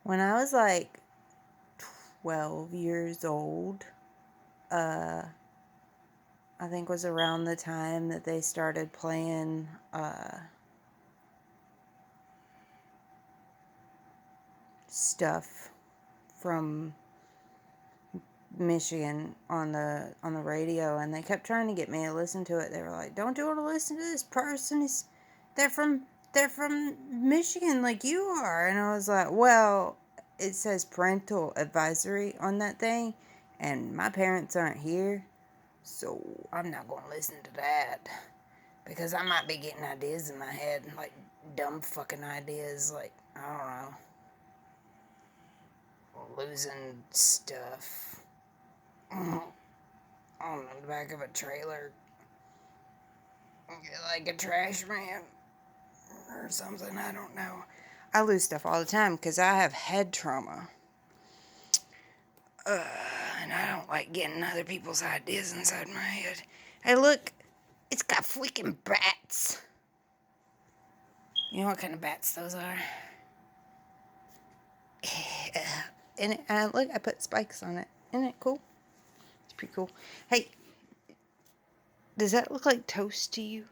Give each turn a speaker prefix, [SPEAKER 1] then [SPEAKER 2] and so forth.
[SPEAKER 1] When I was like 12 years old, I think was around the time that they started playing stuff from Michigan on the radio, and they kept trying to get me to listen to it. They were like, "Don't you want to listen to this person? They're from Michigan like you are." And I was like, "Well, it says parental advisory on that thing, and my parents aren't here, so I'm not going to listen to that because I might be getting ideas in my head, like dumb fucking ideas, like I don't know, losing stuff." On the back of a trailer, like a trash man or something. I don't know. I lose stuff all the time because I have head trauma. And I don't like getting other people's ideas inside my head. Hey, look, it's got freaking bats. You know what kind of bats those are? And look, I put spikes on it. Isn't it cool? It's pretty cool. Hey, does that look like toast to you?